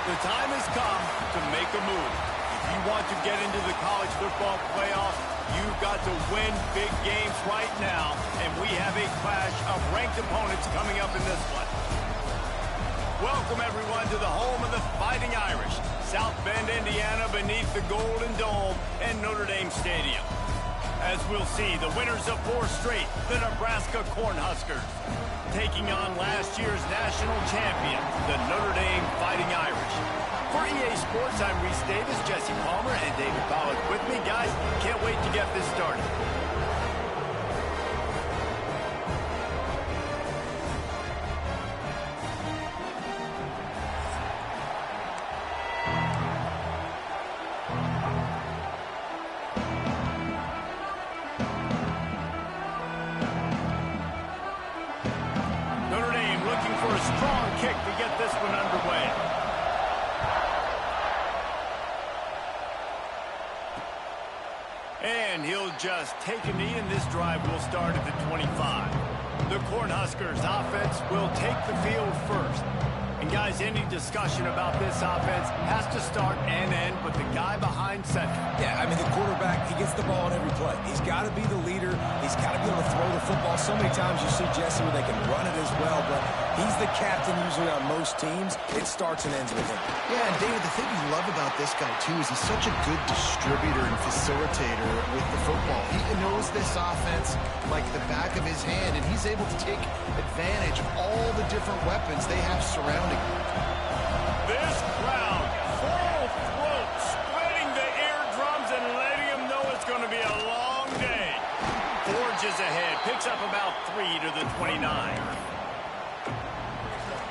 The time has come to make a move. If you want to get into the college football playoffs, you've got to win big games right now, and we have a clash of ranked opponents coming up in this one. Welcome, everyone, to the home of the Fighting Irish, South Bend, Indiana, beneath the Golden Dome and Notre Dame Stadium. As we'll see, the winners of 4 straight, the Nebraska Cornhuskers, taking on last year's national champion, the Notre Dame Fighting Irish. For EA Sports, I'm Reese Davis, Jesse Palmer, and David Pollack with me. Guys, can't wait to get this started. And he'll just take a knee, and this drive will start at the 25. The Cornhuskers offense will take the field first. And guys, any discussion about this offense has to start and end with the guy behind center. Yeah, I mean, the quarterback, he gets the ball on every play. He's got to be the leader. He's got to be able to throw the football. So many times you see Jesse where they can run it as well, but he's the captain usually on most teams. It starts and ends with him. Yeah, and David, the thing we love about this guy, too, is he's such a good distributor and facilitator with the football. He knows this offense like the back of his hand, and he's able to take advantage of all the different weapons they have surrounding him. This crowd, full throat, splitting the eardrums and letting them know it's going to be a long day. Forges ahead, picks up about 3 to the 29.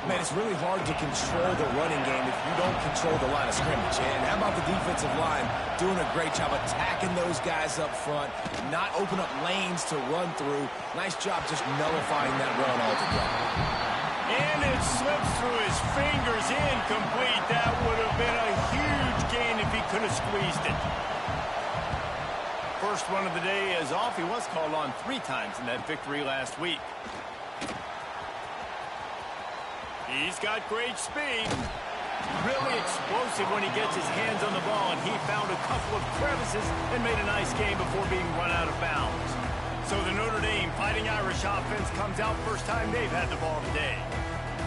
Man, it's really hard to control the running game if you don't control the line of scrimmage. And how about the defensive line doing a great job attacking those guys up front, not open up lanes to run through. Nice job just nullifying that run altogether. And it slips through his fingers, incomplete. That would have been a huge gain if he could have squeezed it. First one of the day is off. He was called on 3 times in that victory last week. He's got great speed. Really explosive when he gets his hands on the ball, and he found a couple of crevices and made a nice game before being run out of bounds. So the Notre Dame Fighting Irish offense comes out first time they've had the ball today.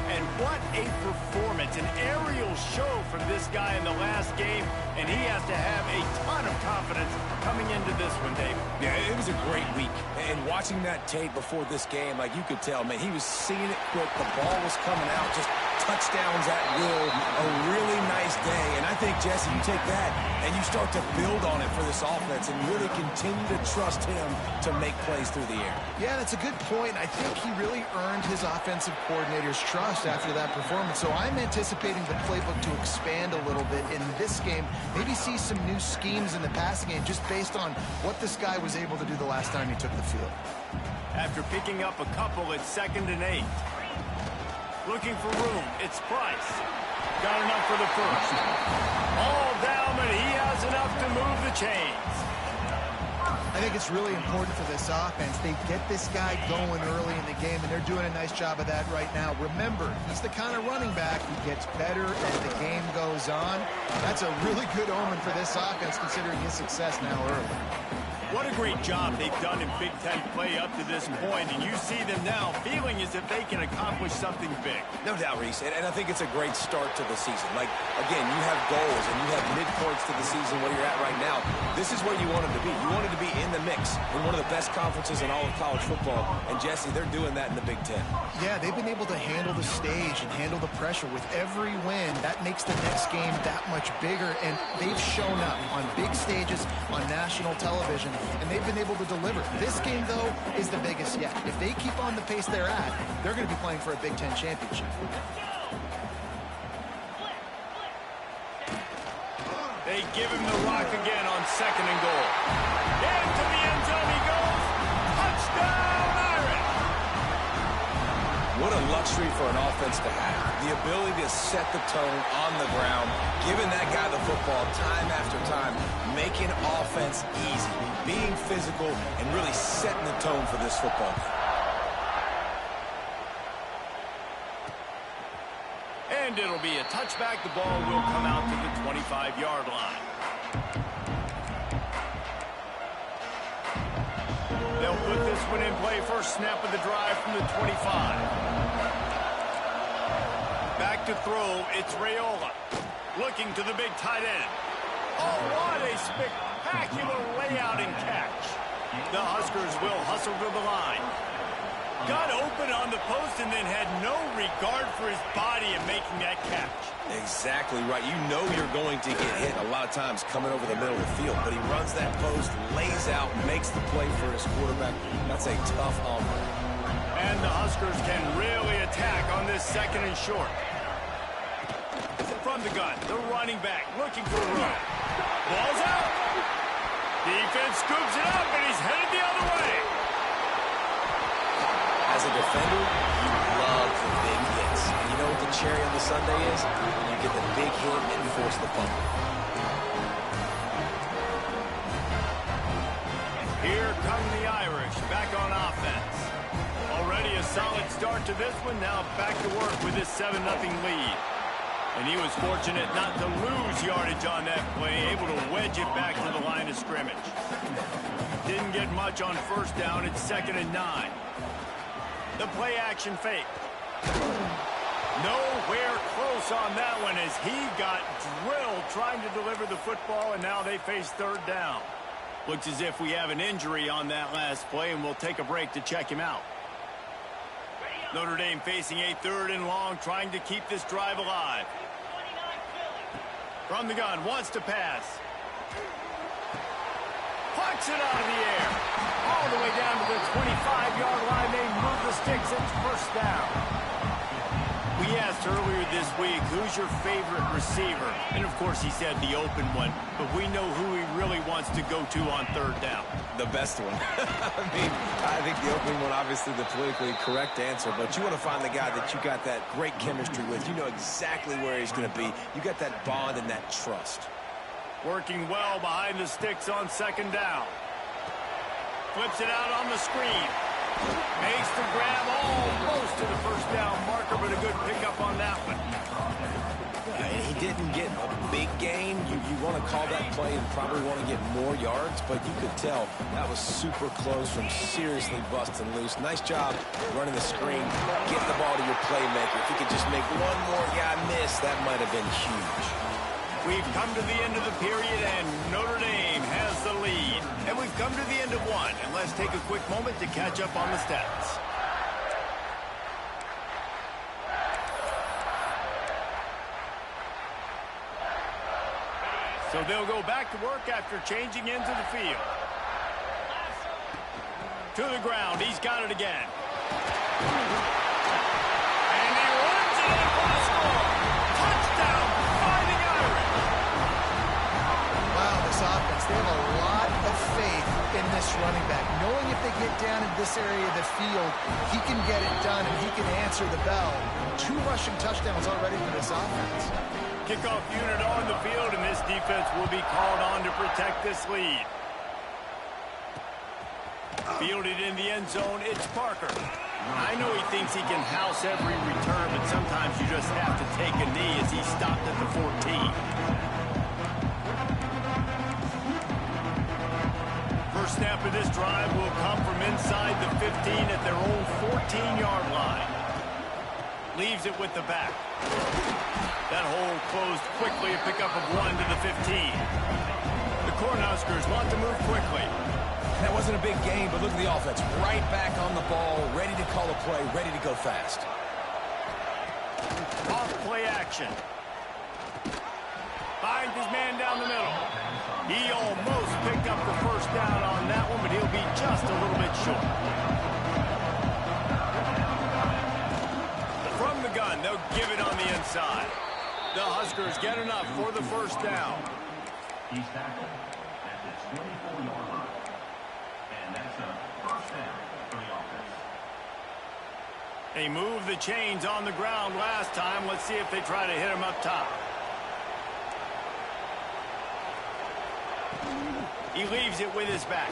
And what a performance, an aerial show from this guy in the last game, and he has to have a ton of confidence coming into this one, Dave. Yeah, it was a great week. And watching that tape before this game, like you could tell, man, he was seeing it quick. The ball was coming out, just touchdowns at will. A really nice day. And I think, Jesse, you take that and you start to build on it for this offense and really continue to trust him to make plays through the air. Yeah, that's a good point. I think he really earned his offensive coordinator's trust after that performance. So I'm anticipating the playbook to expand a little bit in this game. Maybe see some new schemes in the passing game just based on what this guy was able to do the last time he took the field. After picking up a couple, it's 2nd and 8. Looking for room. It's Price. Got enough for the first. All down, but he has enough to move the chains. I think it's really important for this offense. They get this guy going early in the game, and they're doing a nice job of that right now. Remember, he's the kind of running back who gets better as the game goes on. That's a really good omen for this offense, considering his success now early. What a great job they've done in Big Ten play up to this point, and you see them now feeling as if they can accomplish something big. No doubt, Reese, and I think it's a great start to the season. Like, again, you have goals and you have midpoints to the season where you're at right now. This is where you want them to be. You want them to be in the mix in one of the best conferences in all of college football, and Jesse, they're doing that in the Big Ten. Yeah, they've been able to handle the stage and handle the pressure. With every win, that makes the next game that much bigger, and they've shown up on big stages on national television, and they've been able to deliver. This game, though, is the biggest yet. If they keep on the pace they're at, they're going to be playing for a Big Ten championship. They give him the rock again on 2nd and goal. Into the end zone he goes. Touchdown, Irish! What a luxury for an offense to have. The ability to set the tone on the ground, giving that guy the football time after time, making offense easy, being physical, and really setting the tone for this football game. And and it'll be a touchback. The ball will come out to the 25-yard line. They'll put this one in play. First snap of the drive from the 25. Back to throw. It's Raiola. Looking to the big tight end. Oh, what a spectacular layout and catch. The Huskers will hustle to the line. Got open on the post and then had no regard for his body in making that catch. Exactly right. You know you're going to get hit a lot of times coming over the middle of the field, but he runs that post, lays out, makes the play for his quarterback. That's a tough offer. And the Huskers can really attack on this second and short. From the gun, the running back looking for a run. Ball's out. Defense scoops it up, and he's headed the other way. As a defender, you love the big hits. And you know what the cherry on the sundae is? When you get the big hit and force the fumble. Here come the Irish back on offense. Already a solid start to this one. Now back to work with this 7-0 lead. And he was fortunate not to lose yardage on that play, able to wedge it back to the line of scrimmage. Didn't get much on first down. It's 2nd and 9. The play action fake. Nowhere close on that one as he got drilled trying to deliver the football, and now they face 3rd down. Looks as if we have an injury on that last play, and we'll take a break to check him out. Notre Dame facing a 3rd and long, trying to keep this drive alive. From the gun, wants to pass. Plucks it out of the air. All the way down to the 25-yard line. They move the sticks. It's 1st down. We asked earlier this week, who's your favorite receiver? And, of course, he said the open one. But we know who he really wants to go to on 3rd down. The best one. I think the opening one, obviously the politically correct answer, but you want to find the guy that you got that great chemistry with. You know exactly where he's going to be. You got that bond and that trust. Working well behind the sticks on 2nd down. Flips it out on the screen. Makes the grab almost to the 1st down marker, but a good pickup on that one. And he didn't get a big gain. You want to call that play and probably want to get more yards, but you could tell that was super close from seriously busting loose. Nice job running the screen, getting the ball to your playmaker. If you could just make one more guy miss, that might have been huge. We've come to the end of the period, and Notre Dame has the lead. And we've come to the end of one. And let's take a quick moment to catch up on the stats. So they'll go back to work after changing into the field. To the ground. He's got it again. And he runs it in for the score. Touchdown, Fighting Irish. Wow, this offense, they have a lot of faith in this running back. Knowing if they get down in this area of the field, he can get it done and he can answer the bell. 2 rushing touchdowns already for this offense. Kickoff unit on the field, and this defense will be called on to protect this lead. Fielded in the end zone, it's Parker. I know he thinks he can house every return, but sometimes you just have to take a knee as he stopped at the 14. First snap of this drive will come from inside the 15 at their own 14-yard line. Leaves it with the back. That hole closed quickly, a pickup of 1 to the 15. The Cornhuskers want to move quickly. That wasn't a big game, but look at the offense. Right back on the ball, ready to call a play, ready to go fast. Off play action. Finds his man down the middle. He almost picked up the 1st down on that one, but he'll be just a little bit short. From the gun, they'll give it on the inside. The Huskers get enough for the 1st down. He's tackled at the 24-yard line. And that's a 1st down for the offense. They moved the chains on the ground last time. Let's see if they try to hit him up top. He leaves it with his back.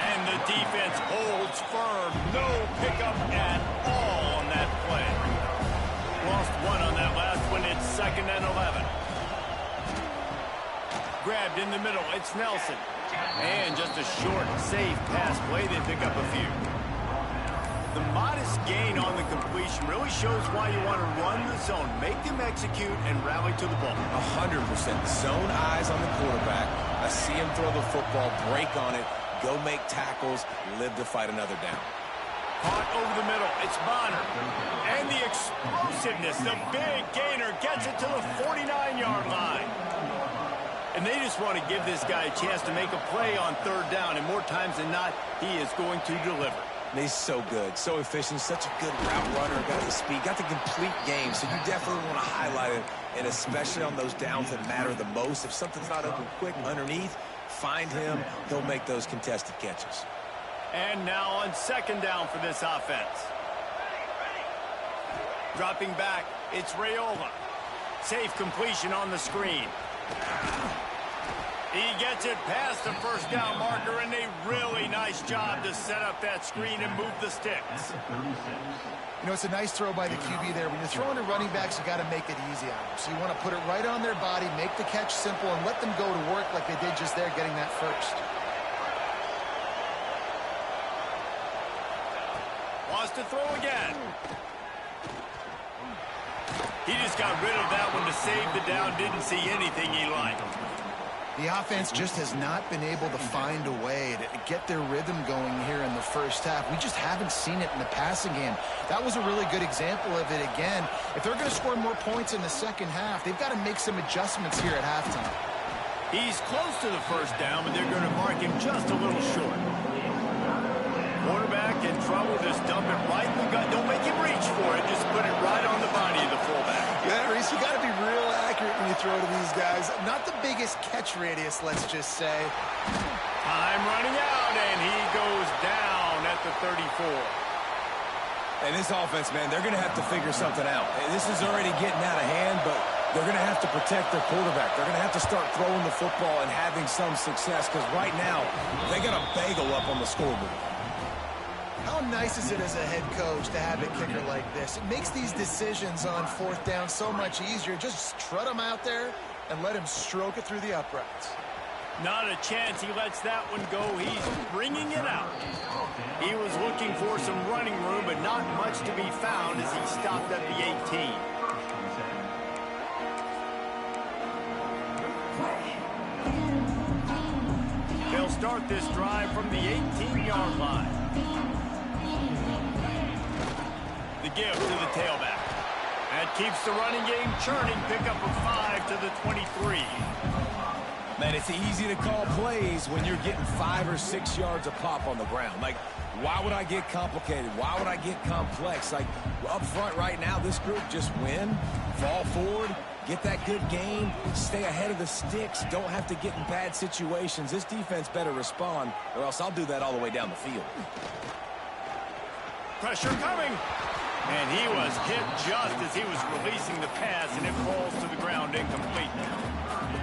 And the defense holds firm. No pickup at all on that play. Lost 1 on that last one. It's 2nd and 11. Grabbed in the middle. It's Nelson. And just a short, safe pass play. They pick up a few. The modest gain on the completion really shows why you want to run the zone. Make them execute and rally to the ball. 100%. Zone eyes on the quarterback. I see him throw the football, break on it, go make tackles, live to fight another down. Caught over the middle. It's Bonner. And the explosiveness, the big gainer, gets it to the 49-yard line. And they just want to give this guy a chance to make a play on 3rd down. And more times than not, he is going to deliver. He's so good, so efficient, such a good route runner, got the speed, got the complete game. So you definitely want to highlight it, and especially on those downs that matter the most. If something's not open quick underneath, find him. He'll make those contested catches. And now on 2nd down for this offense. Dropping back, it's Raiola. Safe completion on the screen. He gets it past the 1st down marker, and a really nice job to set up that screen and move the sticks. You know, it's a nice throw by the QB there. When you're throwing to running backs, you got to make it easy on them. So you want to put it right on their body, make the catch simple, and let them go to work like they did just there, getting that first. Wants to throw again. He just got rid of that one to save the down. Didn't see anything he liked. The offense just has not been able to find a way to get their rhythm going here in the 1st half. We just haven't seen it in the passing game. That was a really good example of it again. If they're going to score more points in the 2nd half, they've got to make some adjustments here at halftime. He's close to the 1st down, but they're going to mark him just a little short. Quarterback in trouble, just dump it right in the gut. Don't make him reach for it. Just put it right on the body of the fullback. Yeah, Reese, you got to be real accurate when you throw to these guys. Not the biggest catch radius, let's just say. Time running out, and he goes down at the 34. And this offense, man, they're going to have to figure something out. This is already getting out of hand, but they're going to have to protect their quarterback. They're going to have to start throwing the football and having some success, because right now, they got a bagel up on the scoreboard. How nice is it as a head coach to have a kicker like this? It makes these decisions on 4th down so much easier. Just trot him out there and let him stroke it through the uprights. Not a chance he lets that one go. He's bringing it out. He was looking for some running room, but not much to be found as he stopped at the 18. They'll start this drive from the 18-yard line. The give to the tailback. That keeps the running game churning. Pick up a 5 to the 23. Man, it's easy to call plays when you're getting 5 or 6 yards a pop on the ground. Like, why would I get complicated? Why would I get complex? Like, up front right now, this group just win, fall forward, get that good gain, stay ahead of the sticks, don't have to get in bad situations. This defense better respond, or else I'll do that all the way down the field. Pressure coming. And he was hit just as he was releasing the pass, and it falls to the ground incomplete.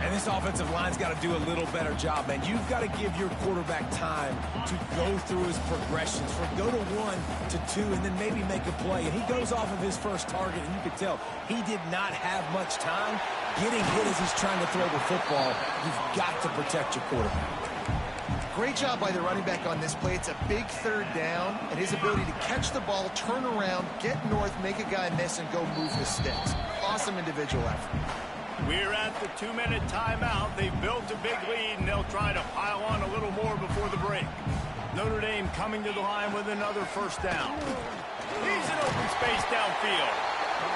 And this offensive line's got to do a little better job, man. You've got to give your quarterback time to go through his progressions, from go to 1 to 2, and then maybe make a play. And he goes off of his first target, and you can tell he did not have much time getting hit as he's trying to throw the football. You've got to protect your quarterback. Great job by the running back on this play. It's a big 3rd down, and his ability to catch the ball, turn around, get north, make a guy miss, and go move the sticks. Awesome individual effort. We're at the 2-minute timeout. They've built a big lead, and they'll try to pile on a little more before the break. Notre Dame coming to the line with another 1st down. He's in open space downfield.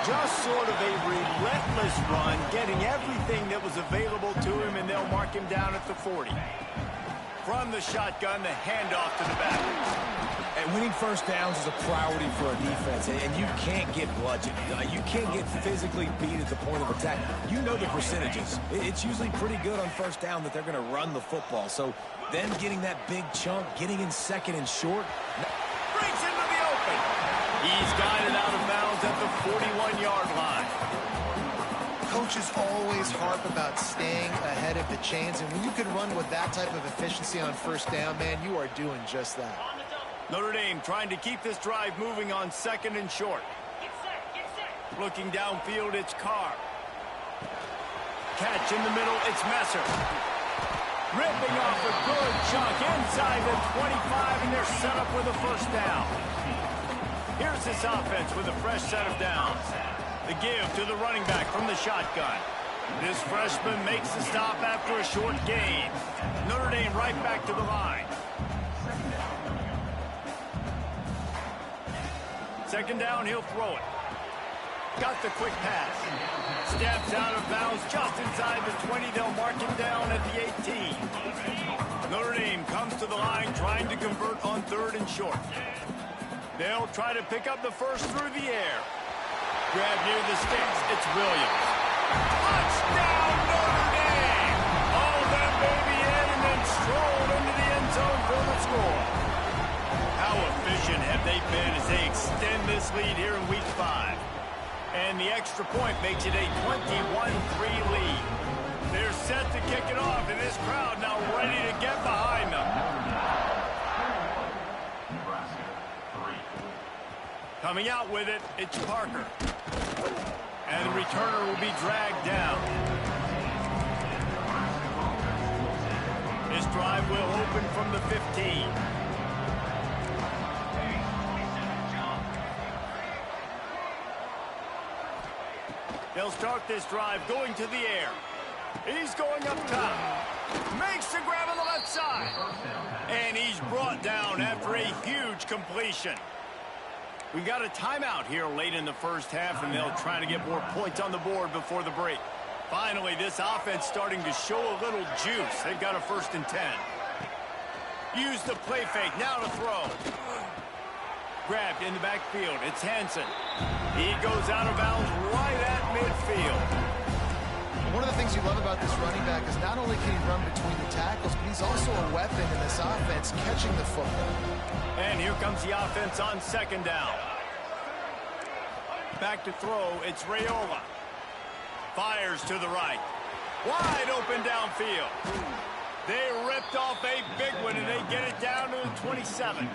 Just sort of a relentless run, getting everything that was available to him, and they'll mark him down at the 40. From the shotgun, the handoff to the back. And winning 1st downs is a priority for a defense, and you can't get bludgeoned. You can't get physically beat at the point of attack. You know the percentages. It's usually pretty good on 1st down that they're going to run the football. So then getting that big chunk, getting in 2nd and short. Breaks into the open. He's got it out of bounds at the 41-yard line. Coaches always harp about staying ahead of the chains, and when you can run with that type of efficiency on 1st down, man, you are doing just that. Notre Dame trying to keep this drive moving on 2nd and short. Looking downfield, it's Carr. catch in the middle. It's Messer. Ripping off a good chunk inside the 25, and they're set up with a first down. Here's this offense with a fresh set of downs. The give to the running back from the shotgun. This freshman makes the stop after a short gain. Notre Dame right back to the line. Second down, he'll throw it. Got the quick pass. Steps out of bounds just inside the 20. They'll mark him down at the 18. Notre Dame comes to the line trying to convert on 3rd and short. They'll try to pick up the first through the air. Grab near the sticks. It's Williams. Touchdown, Notre Dame! Haul that baby in and then strolled into the end zone for the score. How efficient have they been as they extend this lead here in Week 5? And the extra point makes it a 21-3 lead. They're set to kick it off, and this crowd now ready to get behind them. Coming out with it, it's Parker. And the returner will be dragged down. This drive will open from the 15. They'll start this drive going to the air. He's going up top. Makes the grab on the left side. And he's brought down after a huge completion. We've got a timeout here late in the first half, and they'll try to get more points on the board before the break. Finally, this offense starting to show a little juice. They've got a 1st and 10. Use the play fake. Now to throw. Grabbed in the backfield. It's Hansen. He goes out of bounds right at midfield. One of the things you love about this running back is not only can he run between the tackles, but he's also a weapon in this offense, catching the football. And here comes the offense on 2nd down. Back to throw, it's Raiola. Fires to the right. Wide open downfield. They ripped off a big one, and they get it down to the 27.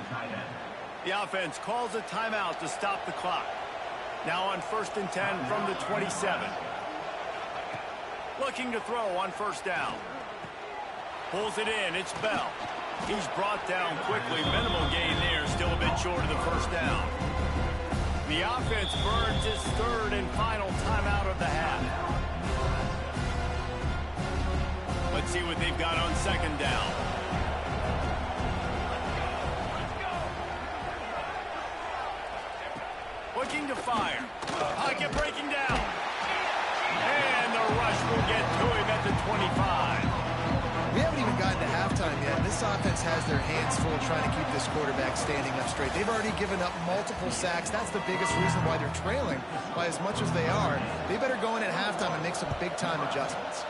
The offense calls a timeout to stop the clock. Now on 1st and 10 from the 27. Looking to throw on 1st down. Pulls it in, it's Bell. He's brought down quickly. Minimal gain there, still a bit short of the 1st down. The offense burns its 3rd and final timeout of the half. Let's see what they've got on 2nd down. Looking to fire. Pocket breaking down. And the rush will get to him at the 25. We haven't even gotten to halftime yet. This offense has their hands full trying to keep this quarterback standing up straight. They've already given up multiple sacks. That's the biggest reason why they're trailing by as much as they are. They better go in at halftime and make some big-time adjustments.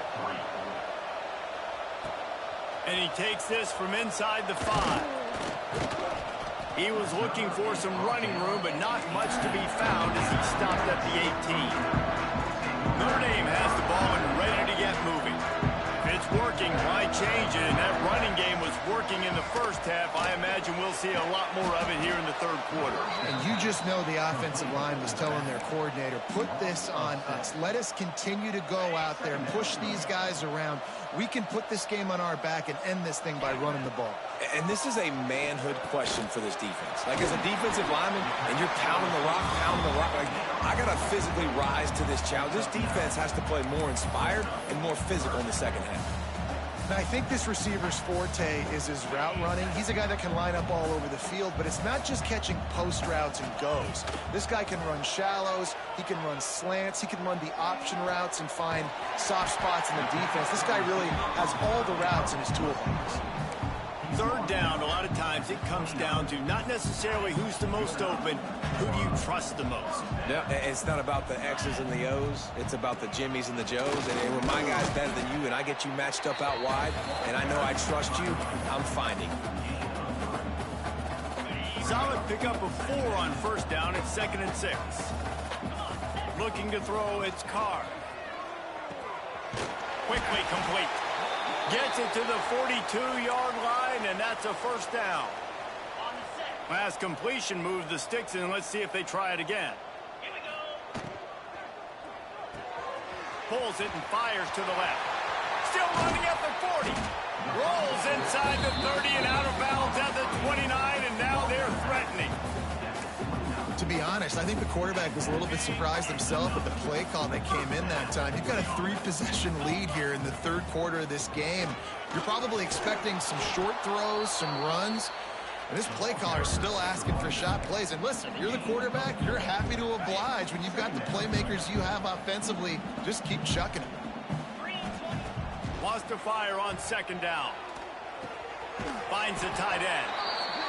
And he takes this from inside the 5. He was looking for some running room, but not much to be found as he stopped at the 18. Notre Dame has the ball and ready to get moving. If it's working, why change it? And that running game was working in the first half. I imagine we'll see a lot more of it here in the 3rd quarter. And you just know the offensive line was telling their coordinator, put this on us. Let us continue to go out there and push these guys around. We can put this game on our back and end this thing by running the ball. And this is a manhood question for this defense. Like, as a defensive lineman, and you're pounding the rock, like, I got to physically rise to this challenge. This defense has to play more inspired and more physical in the 2nd half. Now, I think this receiver's forte is his route running. He's a guy that can line up all over the field, but it's not just catching post routes and goes. This guy can run shallows, he can run slants, he can run the option routes and find soft spots in the defense. This guy really has all the routes in his toolbox. 3rd down, a lot of times it comes down to not necessarily who's the most open, who do you trust the most? No, it's not about the X's and the O's. It's about the Jimmys and the Joes. And when my guy's better than you and I get you matched up out wide, and I know I trust you, I'm finding. Solid pickup of 4 on 1st down. It's 2nd and 6. Looking to throw, it's Carr. Quickly complete. Gets it to the 42-yard line, and that's a 1st down. Last completion moves the sticks in. Let's see if they try it again. Pulls it and fires to the left. Still running at the 40. Rolls inside the 30 and out of bounds at the 29, and now they're threatening. To be honest, I think the quarterback was a little bit surprised himself with the play call that came in that time. You've got a 3-possession lead here in the third quarter of this game. You're probably expecting some short throws, some runs. And this play caller is still asking for shot plays. And listen, you're the quarterback. You're happy to oblige. When you've got the playmakers you have offensively, just keep chucking it. Wants to fire on second down. Finds the tight end.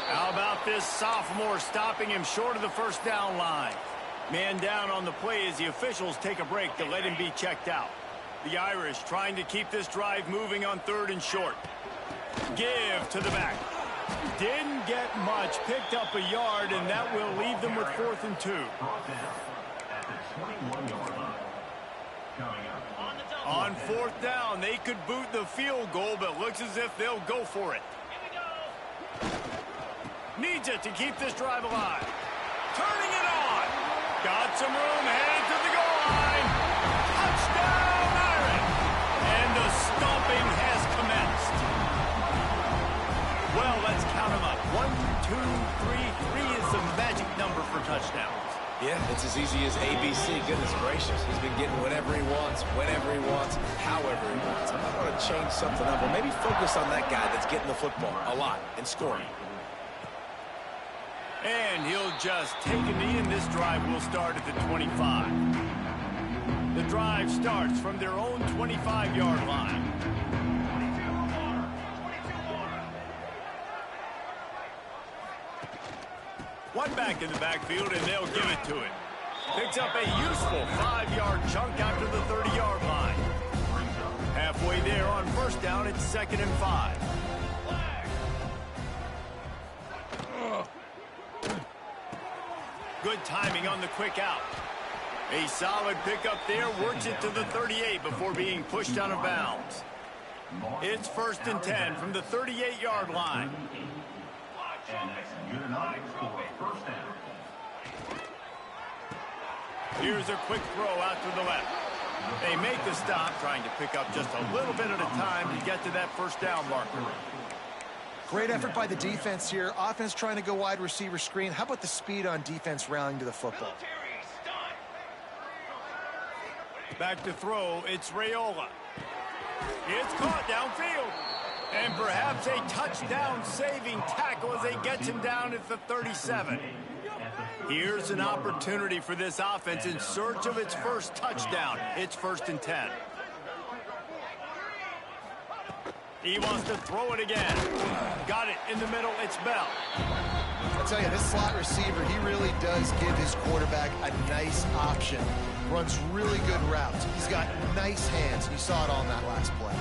How about this sophomore stopping him short of the first down line? Man down on the play as the officials take a break to let him be checked out. The Irish trying to keep this drive moving on third and short. Give to the back. Didn't get much, picked up a yard, and that will leave them with 4th and 2. On 4th down, they could boot the field goal, but looks as if they'll go for it. Needs it to keep this drive alive. Turning it on. Got some room, headed to the goal line. Touchdown, Irish. And the stomping has commenced. Well, let's count them up. 1, 2, 3. 3 is the magic number for touchdowns. Yeah, it's as easy as ABC. Goodness gracious. He's been getting whatever he wants, whenever he wants, however he wants. I might want to change something up, or maybe focus on that guy that's getting the football a lot and scoring. And he'll just take a knee, and this drive will start at the 25. The drive starts from their own 25-yard line. One back in the backfield, and they'll give it to it. Picks up a useful 5-yard chunk after the 30-yard line. Halfway there on first down, it's 2nd and 5. Good timing on the quick out. A solid pickup there, works it to the 38 before being pushed out of bounds. It's 1st and 10 from the 38-yard line. Here's a quick throw out to the left. They make the stop, trying to pick up just a little bit at a time to get to that first down marker. Great effort by the defense here. Offense trying to go wide receiver screen. How about the speed on defense rallying to the football? Back to throw, it's Raiola. It's caught downfield. And perhaps a touchdown-saving tackle as they get him down at the 37. Here's an opportunity for this offense in search of its first touchdown. It's 1st and 10. He wants to throw it again. Got it in the middle. It's Bell. I tell you, this slot receiver, he really does give his quarterback a nice option. Runs really good routes. He's got nice hands. You saw it all in that last play.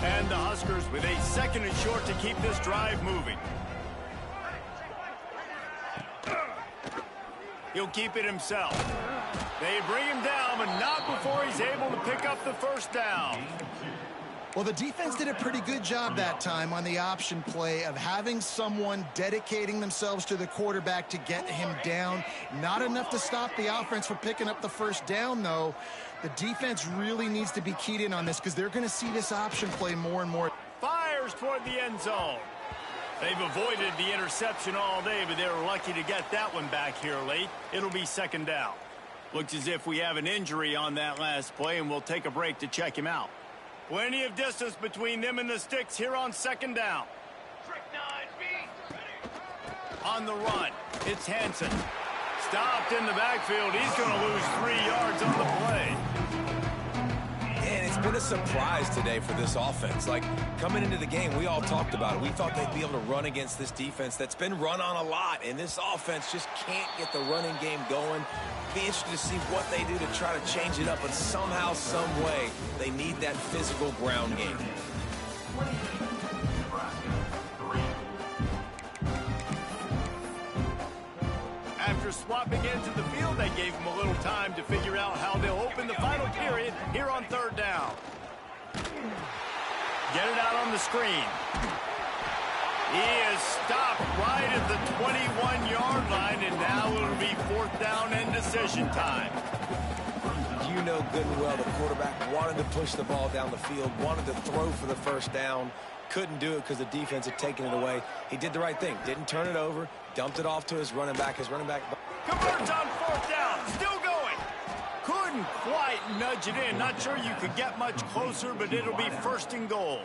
And the Huskers with a 2nd and short to keep this drive moving. He'll keep it himself. They bring him down, but not before he's able to pick up the first down. Well, the defense did a pretty good job that time on the option play of having someone dedicating themselves to the quarterback to get him down. Not enough to stop the offense from picking up the first down, though. The defense really needs to be keyed in on this because they're going to see this option play more and more. Fires toward the end zone. They've avoided the interception all day, but they were lucky to get that one back here late. It'll be 2nd down. Looks as if we have an injury on that last play, and we'll take a break to check him out. Plenty of distance between them and the sticks here on 2nd down. On the run, it's Hansen. Stopped in the backfield. He's going to lose 3 yards on the play. And it's been a surprise today for this offense. Like, coming into the game, we all talked about it. We thought they'd be able to run against this defense that's been run on a lot, and this offense just can't get the running game going. Be interested to see what they do to try to change it up, but somehow, some way, they need that physical ground game. After swapping into the field, they gave him a little time to figure out how they'll open the final period here on 3rd down. Get it out on the screen. He is stopped right at the 21-yard line, and now it'll be 4th down and decision time. you know good and well the quarterback wanted to push the ball down the field, wanted to throw for the first down, couldn't do it because the defense had taken it away. He did the right thing, didn't turn it over, dumped it off to his running back. Converts on 4th down, still going. Couldn't quite nudge it in. Not sure you could get much closer, but it'll be 1st and goal.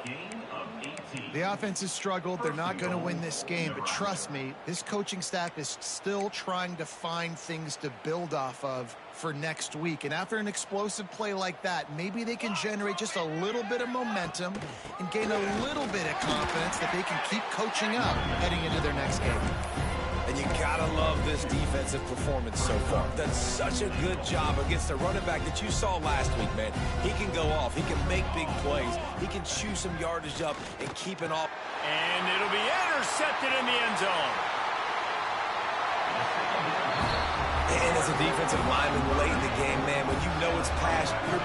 The offense has struggled. They're not going to win this game, but trust me, this coaching staff is still trying to find things to build off of for next week. And after an explosive play like that, maybe they can generate just a little bit of momentum and gain a little bit of confidence that they can keep coaching up heading into their next game. And you gotta love this defensive performance so far. Done such a good job against the running back that you saw last week, man. He can go off. He can make big plays. He can chew some yardage up and keep it off. And it'll be intercepted in the end zone. And as a defensive lineman late in the game, man, when you know it's past your...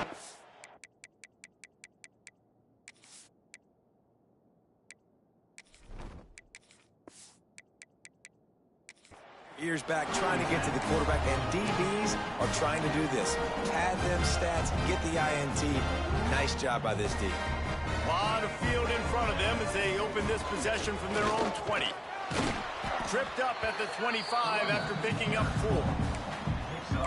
Years back trying to get to the quarterback, and DBs are trying to do this. Pad them stats, get the INT. Nice job by this D. A lot of field in front of them as they open this possession from their own 20. Tripped up at the 25 after picking up 4.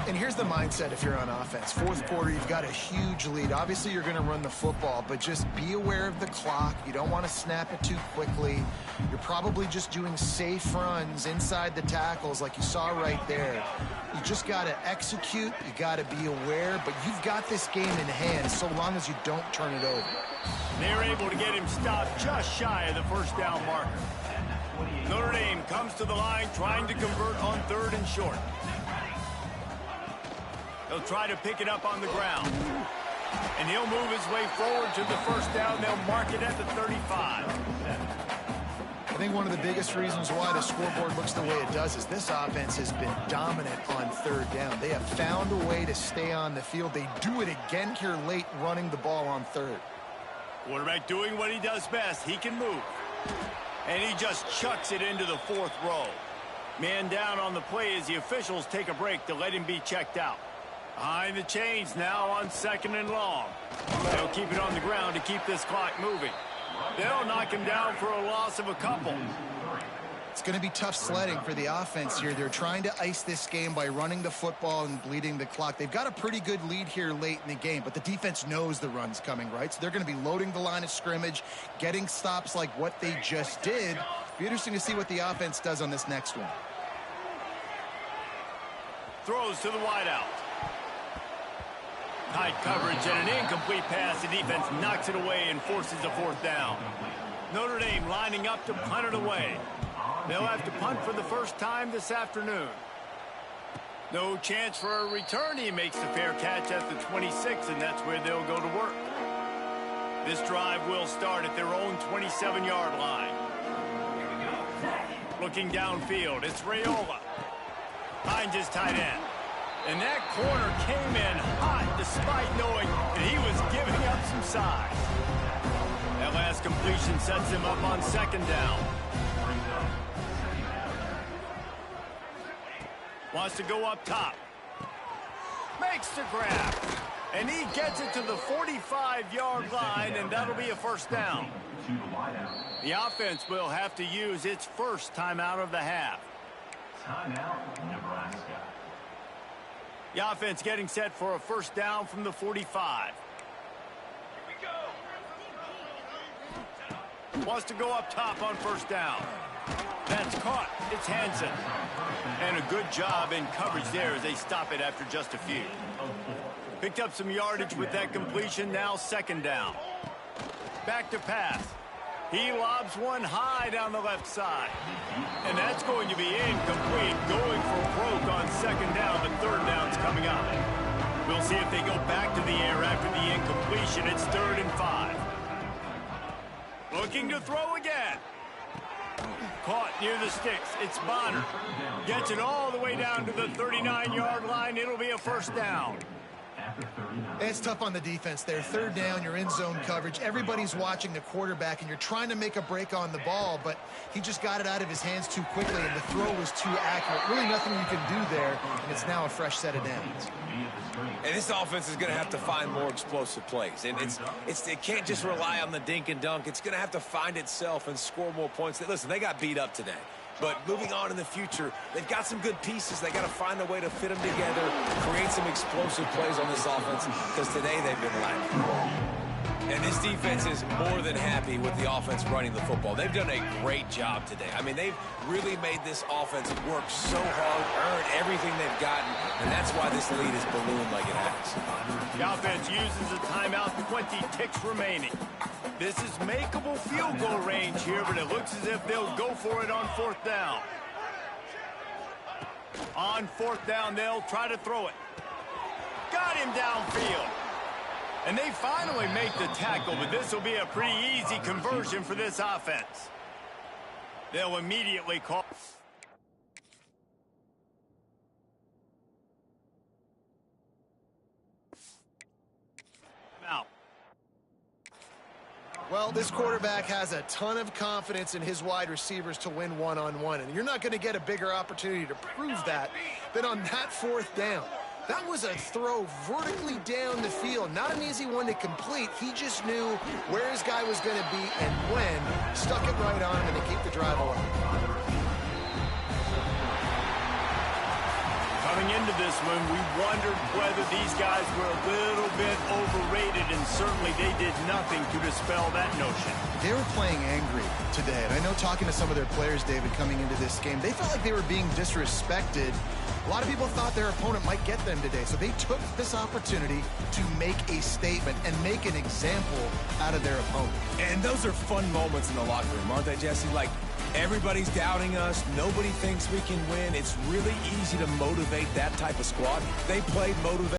And here's the mindset if you're on offense. 4th quarter, you've got a huge lead. Obviously, you're going to run the football, but just be aware of the clock. You don't want to snap it too quickly. You're probably just doing safe runs inside the tackles like you saw right there. You just got to execute. You got to be aware, but you've got this game in hand so long as you don't turn it over. They're able to get him stopped just shy of the 1st down marker. Notre Dame comes to the line trying to convert on 3rd and short. He'll try to pick it up on the ground. And he'll move his way forward to the 1st down. They'll mark it at the 35. I think one of the biggest reasons why the scoreboard looks the way it does is this offense has been dominant on 3rd down. They have found a way to stay on the field. They do it again here late, running the ball on 3rd. Quarterback doing what he does best. He can move. And he just chucks it into the 4th row. Man down on the play as the officials take a break to let him be checked out. Behind the chains now on 2nd and long. They'll keep it on the ground to keep this clock moving. They'll knock him down for a loss of a couple. It's going to be tough sledding for the offense here. They're trying to ice this game by running the football and bleeding the clock. They've got a pretty good lead here late in the game, but the defense knows the run's coming, right? So they're going to be loading the line of scrimmage, getting stops like what they just did. Be interesting to see what the offense does on this next one. Throws to the wideout. Tight coverage and an incomplete pass. The defense knocks it away and forces a 4th down. Notre Dame lining up to punt it away. They'll have to punt for the first time this afternoon. No chance for a return. He makes the fair catch at the 26, and that's where they'll go to work. This drive will start at their own 27-yard line. Looking downfield, it's Raiola. Finds his tight end. And that corner came in hot despite knowing that he was giving up some size. That last completion sets him up on 2nd down. Wants to go up top. Makes the grab. And he gets it to the 45-yard line, and that'll be a 1st down. The offense will have to use its first timeout of the half. Timeout, Nebraska. The offense getting set for a 1st down from the 45. Here we go. Wants to go up top on 1st down. That's caught. It's Hansen. And a good job in coverage there as they stop it after just a few. Picked up some yardage with that completion. Now 2nd down. Back to pass. He lobs one high down the left side. And that's going to be incomplete. Going for broke on 2nd down, but 3rd down's coming up. We'll see if they go back to the air after the incompletion. It's 3rd and 5. Looking to throw again. Caught near the sticks. It's Bonner. Gets it all the way down to the 39-yard line. It'll be a 1st down. After 30 It's tough on the defense there. Third down, you're in zone coverage. Everybody's watching the quarterback, and you're trying to make a break on the ball, but he just got it out of his hands too quickly, and the throw was too accurate. Really nothing you can do there, and it's now a fresh set of downs. And this offense is going to have to find more explosive plays. And it can't just rely on the dink and dunk. It's going to have to find itself and score more points. Listen, they got beat up today. But moving on in the future, they've got some good pieces. They got to find a way to fit them together, create some explosive plays on this offense, because today they've been lacking. And this defense is more than happy with the offense running the football. They've done a great job today. I mean, they've really made this offense work so hard, earn everything they've gotten, and that's why this lead is ballooned like it has. The offense uses a timeout, 20 ticks remaining. This is makeable field goal range here, but it looks as if they'll go for it on fourth down. On fourth down, they'll try to throw it. Got him downfield. And they finally make the tackle, but this will be a pretty easy conversion for this offense. They'll immediately call. Now. Well, this quarterback has a ton of confidence in his wide receivers to win one-on-one, and you're not going to get a bigger opportunity to prove that than on that fourth down. That was a throw vertically down the field. Not an easy one to complete. He just knew where his guy was going to be and when. Stuck it right on him, and they keep the drive alive. Coming into this one, we wondered whether these guys were a little bit overrated, and certainly they did nothing to dispel that notion. They were playing angry today, and I know talking to some of their players, David, coming into this game, they felt like they were being disrespected. A lot of people thought their opponent might get them today, so they took this opportunity to make a statement and make an example out of their opponent. And those are fun moments in the locker room, aren't they, Jesse? Like, everybody's doubting us. Nobody thinks we can win. It's really easy to motivate that type of squad. They played motivated.